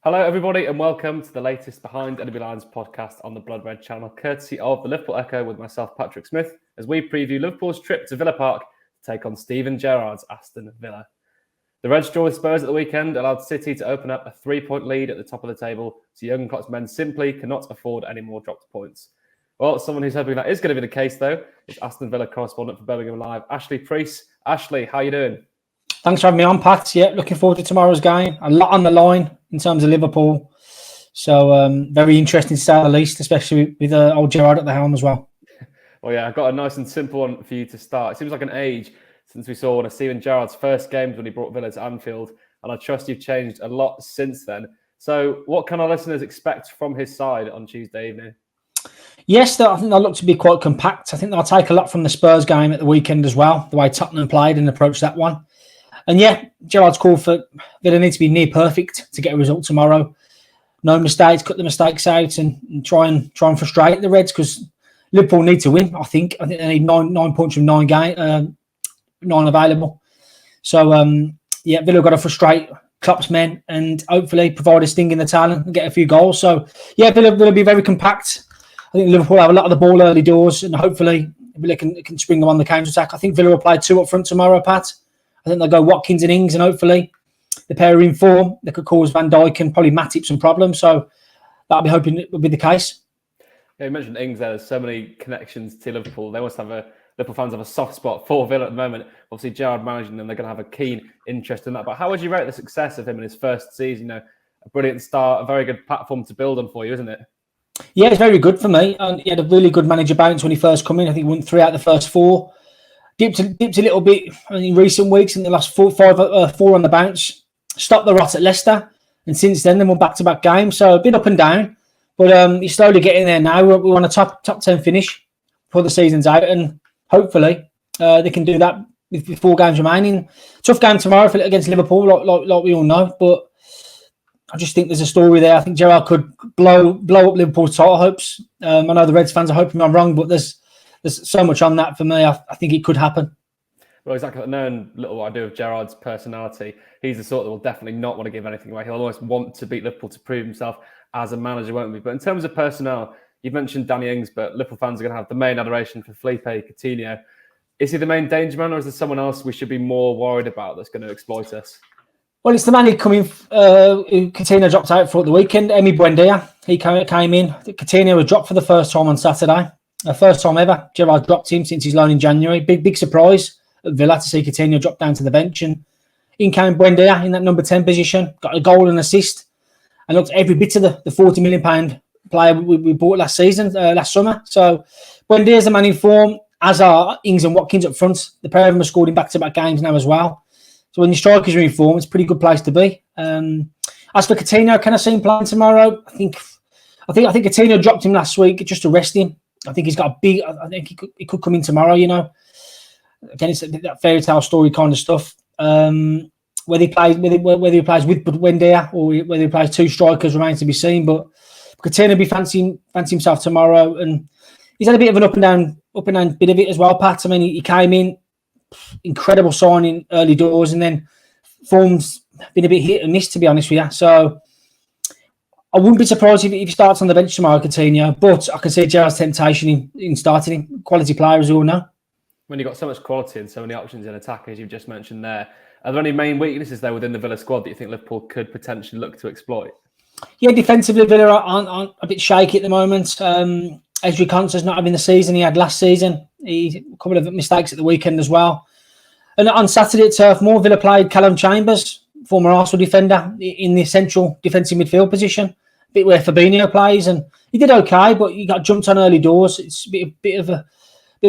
Hello, everybody, and welcome to the latest Behind Enemy Lines podcast on the Blood Red channel, courtesy of the Liverpool Echo with myself, Patrick Smith, as we preview Liverpool's trip to Villa Park to take on Steven Gerrard's Aston Villa. The Reds draw with Spurs at the weekend allowed City to open up a 3-point lead at the top of the table, so Jurgen Klopp's men simply cannot afford any more dropped points. Well, someone who's hoping that is going to be the case, though, is Aston Villa Correspondent for Birmingham Live Ashley Preece. Ashley, how you doing? Thanks for having me on, Pat. Yeah, looking forward to tomorrow's game. A lot on the line in terms of Liverpool. So very interesting to say the least, especially with old Gerrard at the helm as well. Well, yeah, I've got a nice and simple one for you to start. It seems like an age since we saw one of Steven Gerrard's first games when he brought Villa to Anfield, and I trust you've changed a lot since then. So what can our listeners expect from his side on Tuesday evening? Yes, I think they'll look to be quite compact. I think they'll take a lot from the Spurs game at the weekend as well, the way Tottenham played and approached that one. And yeah, Gerrard's called for Villa need to be near perfect to get a result tomorrow. No mistakes, cut the mistakes out, and try and frustrate the Reds, because Liverpool need to win. I think they need nine points from nine available. So yeah, Villa got to frustrate Klopp's men and hopefully provide a sting in the tail and get a few goals. So yeah, Villa will be very compact. I think Liverpool have a lot of the ball early doors, and hopefully Villa can spring them on the counter attack. I think Villa will play two up front tomorrow, Pat. I think they'll go Watkins and Ings, and hopefully the pair are in form. They could cause Van Dijk and probably Matip some problems. So that'll be hoping it will be the case. Yeah, you mentioned Ings there. There's so many connections to Liverpool. They must have Liverpool fans have a soft spot for Villa at the moment. Obviously, Gerrard managing them, they're going to have a keen interest in that. But how would you rate the success of him in his first season? You know, a brilliant start, a very good platform to build on for you, isn't it? Yeah, it's very good for me. And he had a really good manager bounce when he first come in. I think he won 3 out of the first 4. Dipped a little bit in recent weeks, in the last 4 on the bounce. Stopped the rot at Leicester, and since then they won back-to-back games. So a bit up and down, but he's slowly getting there now. We want a top 10 finish before the season's out, and hopefully they can do that with 4 games remaining. Tough game tomorrow against Liverpool, like we all know, but I just think there's a story there. I think Gerrard could blow up Liverpool's title hopes. I know the Reds fans are hoping I'm wrong, but there's so much on that for me. I think it could happen. Well, exactly. Knowing little what I do of Gerrard's personality, he's the sort that will definitely not want to give anything away. He'll always want to beat Liverpool to prove himself as a manager, won't he? But in terms of personnel, you've mentioned Danny Ings, but Liverpool fans are going to have the main adoration for Felipe Coutinho. Is he the main danger man, or is there someone else we should be more worried about that's going to exploit us? Well, it's the man who Coutinho dropped out for the weekend, Emi Buendia. He came in. Coutinho was dropped for the first time on Saturday. First time ever. Gerrard dropped him since his loan in January. Big surprise at Villa to see Coutinho drop down to the bench. And in came Buendia in that number 10 position. Got a goal and assist. And looked every bit of the £40 million player we bought last summer. So Buendia's the man in form, as are Ings and Watkins up front. The pair of them have scored in back-to-back games now as well. So when your strikers are in form, it's a pretty good place to be. As for Coutinho, can I see him playing tomorrow? I think Coutinho dropped him last week just to rest him. I think he's got a big. I think he could come in tomorrow. You know, again, it's that fairy tale story kind of stuff. Whether he plays with Buendia or whether he plays 2 strikers remains to be seen. But Coutinho be fancy himself tomorrow, and he's had a bit of an up and down bit of it as well, Pat. I mean, he came in, incredible signing early doors, and then form's been a bit hit and miss, to be honest with you. So I wouldn't be surprised if he starts on the bench tomorrow, Coutinho, but I can see Gerrard's temptation in starting him. Quality player, as we all know. When you've got so much quality and so many options in attack, as you've just mentioned there, are there any main weaknesses there within the Villa squad that you think Liverpool could potentially look to exploit? Yeah, defensively, Villa aren't a bit shaky at the moment. Ezri Konsa's not having the season he had last season. A couple of mistakes at the weekend as well. And on Saturday at Turf Moor, Villa played Callum Chambers, former Arsenal defender, in the central defensive midfield position, a bit where Fabinho plays, and he did okay, but he got jumped on early doors. It's a bit of a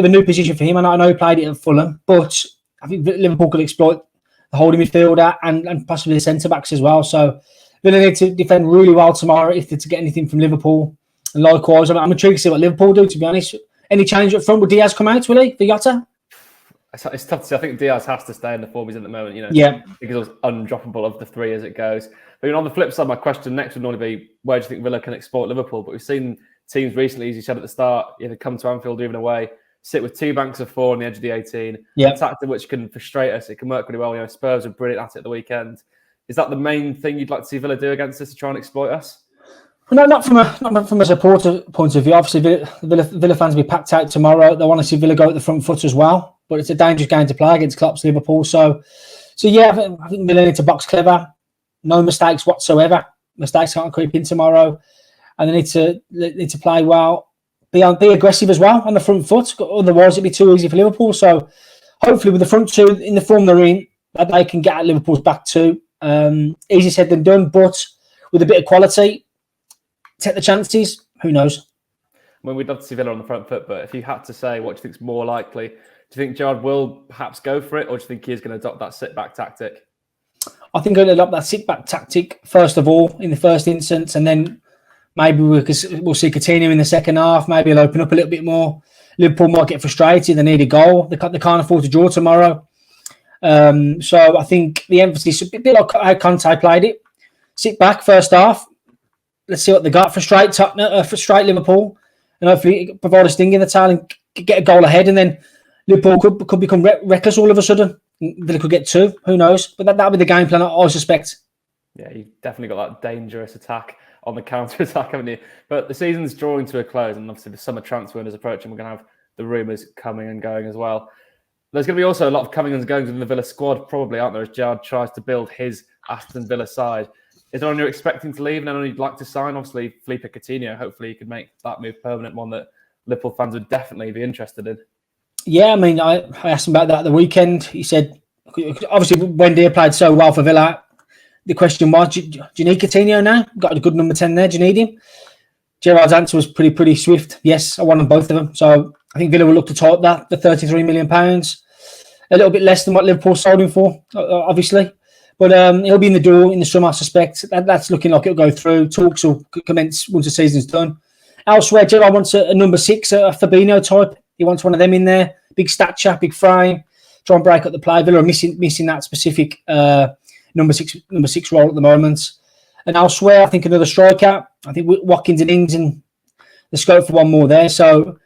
new position for him. I know he played it at Fulham, but I think Liverpool could exploit the holding midfielder and possibly the centre backs as well. So Villa need to defend really well tomorrow if they're to get anything from Liverpool. And likewise, I'm intrigued to see what Liverpool do, to be honest. Any change up front? Will Diaz come out, will he, for Jota? It's tough to say. I think Diaz has to stay in the form he's in at the moment. You know, yeah, because it's undroppable of the 3 as it goes. But on the flip side, my question next would normally be, where do you think Villa can exploit Liverpool? But we've seen teams recently, as you said at the start, either come to Anfield or even away, sit with 2 banks of 4 on the edge of the 18. Yeah, a tactic which can frustrate us. It can work really well. You know, Spurs were brilliant at it at the weekend. Is that the main thing you'd like to see Villa do against us to try and exploit us? No, not from a supporter point of view. Obviously, Villa fans will be packed out tomorrow. They want to see Villa go at the front foot as well. But it's a dangerous game to play against Klopp's Liverpool. So yeah, I think Villa need to box clever. No mistakes whatsoever. Mistakes can't creep in tomorrow, and they need to play well. Be aggressive as well on the front foot. Otherwise, it'd be too easy for Liverpool. So hopefully, with the front two in the form they're in, that they can get at Liverpool's back two. Easier said than done, but with a bit of quality. Take the chances. Who knows? I mean, we'd love to see Villa on the front foot, but if you had to say what do you think is more likely, do you think Gerrard will perhaps go for it, or do you think he is going to adopt that sit-back tactic? I think he'll adopt that sit-back tactic first of all in the first instance, and then maybe we'll see Coutinho in the second half. Maybe he'll open up a little bit more. Liverpool might get frustrated. They need a goal. They can't afford to draw tomorrow. So I think the emphasis, a bit like how Conte played it, sit back first half. Let's see what they got. Frustrate Liverpool, and hopefully provide a sting in the tail and get a goal ahead. And then Liverpool could become reckless all of a sudden. They could get two. Who knows? But that'll be the game plan, I suspect. Yeah, you've definitely got that dangerous attack on the counter attack, haven't you? But the season's drawing to a close, and obviously the summer transfer window is approaching. We're going to have the rumours coming and going as well. There's going to be also a lot of coming and goings in the Villa squad, probably, aren't there, as Gerrard tries to build his Aston Villa side. Is there anyone you're expecting to leave and anyone you'd like to sign? Obviously, Felipe Coutinho. Hopefully, he could make that move permanent, one that Liverpool fans would definitely be interested in. Yeah, I mean, I asked him about that at the weekend. He said, obviously, Buendia played so well for Villa. The question was, do you need Coutinho now? Got a good number 10 there. Do you need him? Gerrard's answer was pretty swift. Yes, I want them, both of them. So I think Villa will look to top that, the £33 million. A little bit less than what Liverpool sold him for, obviously. But he'll be in the door in the summer, I suspect. That's looking like it'll go through. Talks will commence once the season's done. Elsewhere, Gerrard wants a number 6, a Fabinho type. He wants one of them in there. Big stature, big frame. Try and break up the play. Villa are missing that specific number six role at the moment. And elsewhere, I think another striker. I think Watkins and Ings and the scope for one more there. So,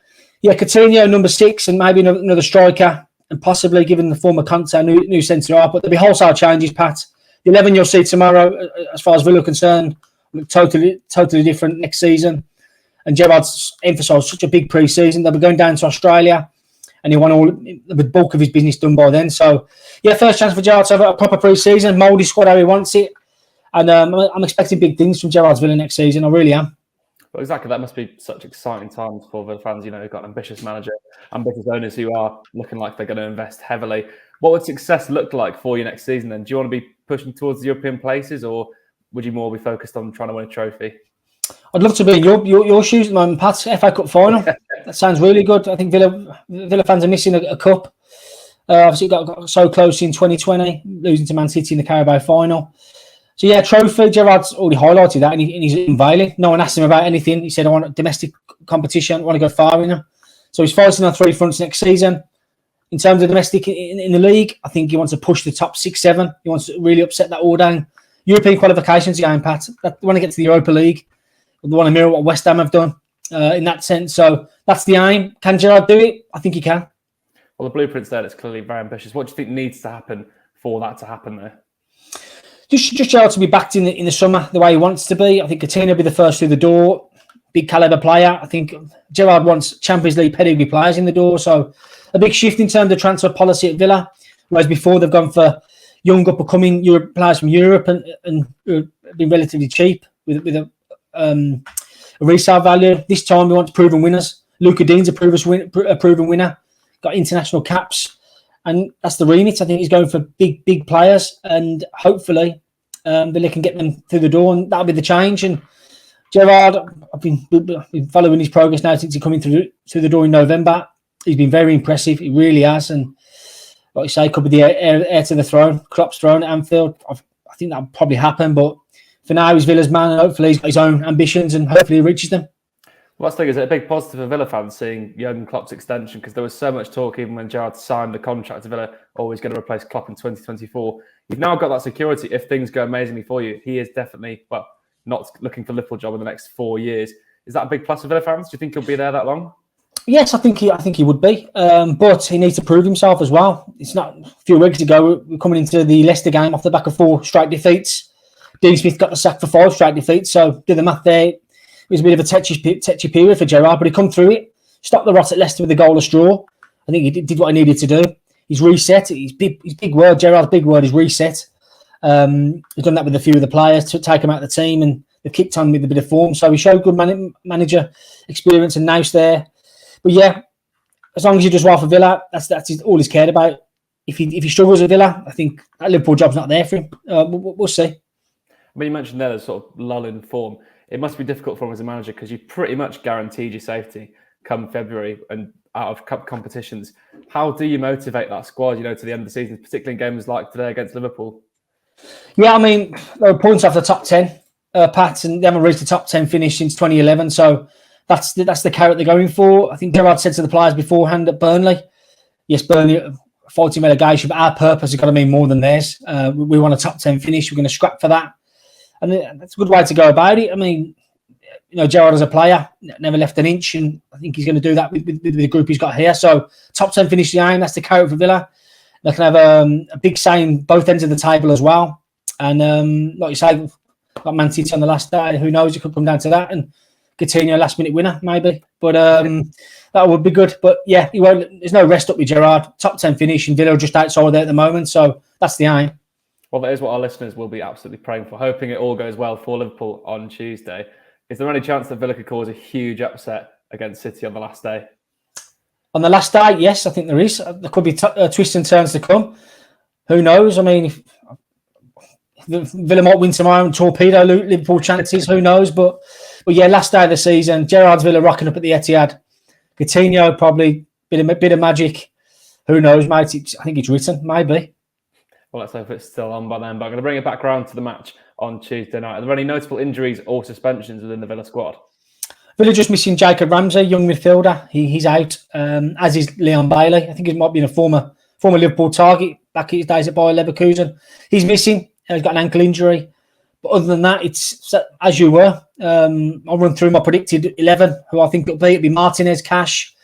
yeah, Coutinho, number 6, and maybe another striker. And possibly, given the former Conte, new centre-half. But there'll be wholesale changes, Pat. The 11 you'll see tomorrow, as far as Villa are concerned, look totally different next season. And Gerrard's emphasised such a big pre-season. They'll be going down to Australia, and he want the bulk of his business done by then. So, yeah, first chance for Gerrard to have a proper pre-season, mould his squad how he wants it. And I'm expecting big things from Gerrard's Villa next season. I really am. Well, exactly. That must be such exciting times for the fans. You know, who've got an ambitious manager, ambitious owners who are looking like they're going to invest heavily. What would success look like for you next season then? Do you want to be pushing towards the European places, or would you more be focused on trying to win a trophy? I'd love to be in your shoes at the moment, Pat. FA Cup final. That sounds really good. I think Villa fans are missing a cup. Obviously, got so close in 2020, losing to Man City in the Carabao final. So, yeah, trophy. Gerrard's already highlighted that, and he's unveiling. No one asked him about anything. He said, I want a domestic competition. I want to go far in them. So he's fighting on 3 fronts next season. In terms of domestic in the league, I think he wants to push the top 6, 7. He wants to really upset that order. And European qualifications again, Pat. They want to get to the Europa League. They want to mirror what West Ham have done in that sense. So that's the aim. Can Gerrard do it? I think he can. Well, the blueprint's there. It's clearly very ambitious. What do you think needs to happen for that to happen there? Just Gerrard to be backed in the summer the way he wants to be. I think Coutinho will be the first through the door. Big calibre player. I think Gerrard wants Champions League pedigree players in the door. So a big shift in terms of transfer policy at Villa. Whereas before they've gone for young up-and-coming players from Europe and been relatively cheap with a resale value. This time we want proven winners. Luca Dean's a proven winner. Got international caps. And that's the remit. I think he's going for big players, and hopefully Villa can get them through the door, and that'll be the change. And Gerrard, I've been following his progress now since he's coming through the door in November. He's been very impressive. He really has. And like you say, could be the heir to the throne, Klopp's throne at Anfield. I think that'll probably happen. But for now, he's Villa's man, and hopefully he's got his own ambitions, and hopefully he reaches them. Well, that's the thing, is it a big positive for Villa fans seeing Jurgen Klopp's extension? Because there was so much talk even when Gerrard signed the contract to Villa, always going to replace Klopp in 2024. You've now got that security. If things go amazingly for you, he is definitely, not looking for a Liverpool job in the next 4 years. Is that a big plus for Villa fans? Do you think he'll be there that long? Yes, I think he would be, but he needs to prove himself as well. It's not a few weeks ago. We're coming into the Leicester game off the back of 4 straight defeats. Dean Smith got the sack for 5 straight defeats. So do the math there. It was a bit of a tetchy period for Gerrard, but he come through it. Stopped the rot at Leicester with a goal of straw. I think he did what he needed to do. He's reset. His big word. Gerrard's big word is reset. He's done that with a few of the players to take him out of the team, and they've kicked on with a bit of form. So he showed good manager experience and nous there. But yeah, as long as he does well for Villa, that's all he's cared about. If he struggles at Villa, I think that Liverpool job's not there for him. We'll see. When you mentioned there, the sort of lull in form, it must be difficult for him as a manager because you pretty much guaranteed your safety come February and out of cup competitions. How do you motivate that squad, to the end of the season, particularly in games like today against Liverpool? Yeah, I mean, there were points off the top 10, Pat, and they haven't reached the top 10 finish since 2011. So that's the carrot they're going for. I think Gerrard said to the players beforehand at Burnley, yes, Burnley fighting relegation, but our purpose has got to mean more than theirs. We want a top 10 finish. We're going to scrap for that. And that's a good way to go about it. I mean, Gerrard as a player never left an inch, and I think he's going to do that with the group he's got here. So top 10 finish the aim. That's the carrot for Villa. They can have a big say in both ends of the table as well. And like you say, got Man City on the last day. Who knows? It could come down to that. And Coutinho last minute winner maybe. But that would be good. But yeah, he won't. There's no rest up with Gerrard. Top 10 finish, and Villa are just outside there at the moment. So that's the aim. Well, that is what our listeners will be absolutely praying for, hoping it all goes well for Liverpool on Tuesday. Is there any chance that Villa could cause a huge upset against City on the last day? On the last day, yes, I think there is. There could be twists and turns to come. Who knows? I mean, if Villa might win tomorrow and torpedo Liverpool chances. Who knows? But yeah, last day of the season, Gerrard's Villa rocking up at the Etihad. Coutinho probably bit of magic. Who knows, mate? I think it's written, maybe. Well, let's hope it's still on by then. But I'm going to bring it back around to the match on Tuesday night. Are there any notable injuries or suspensions within the Villa squad? Villa just missing Jacob Ramsey, young midfielder. He's out, as is Leon Bailey. I think he might be a former Liverpool target back in his days at Bayer Leverkusen. He's missing. He's got an ankle injury. But other than that, it's as you were. I'll run through my predicted 11, who I think it'll be. It'll be Martinez, Cash,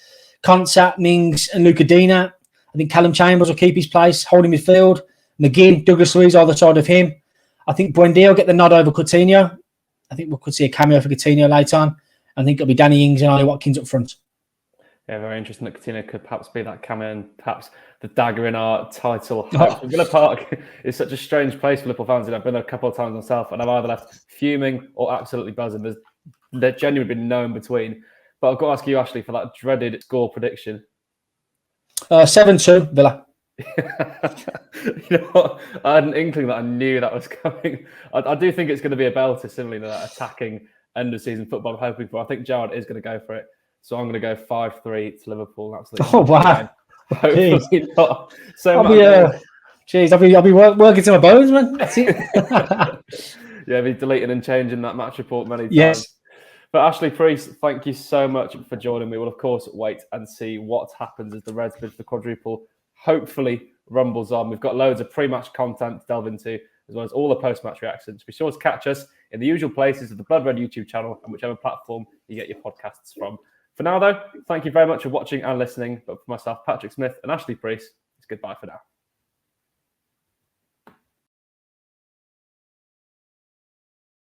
Konsa, Mings and Luca Dina. I think Callum Chambers will keep his place, holding midfield. McGinn, Douglas Luiz either side of him. I think Buendia will get the nod over Coutinho. I think we could see a cameo for Coutinho later on. I think it'll be Danny Ings and Ali Watkins up front. Yeah, very interesting that Coutinho could perhaps be that cameo and perhaps the dagger in our title. Villa Park is such a strange place for Liverpool fans. I've been there a couple of times myself, and I've either left fuming or absolutely buzzing. There's genuinely been no in between. But I've got to ask you, Ashley, for that dreaded score prediction. 7-2 Villa. You know what? I had an inkling that I knew that was coming. I do think it's going to be a belter, similarly to that attacking end of season football I'm hoping for. I think Gerrard is going to go for it. So I'm going to go 5-3 to Liverpool. Absolutely. Oh, wow. Hopefully not. So I'll be working to my bones, man. That's it. Yeah, be deleting and changing that match report many times. Yes. But Ashley Preece, thank you so much for joining me. We'll, of course, wait and see what happens as the Reds bid for the quadruple hopefully rumbles on. We've got loads of pre-match content to delve into, as well as all the post-match reactions. Be sure to catch us in the usual places of the Blood Red YouTube channel and whichever platform you get your podcasts from. For now, though, thank you very much for watching and listening. But for myself, Patrick Smith and Ashley Preece, it's goodbye for now.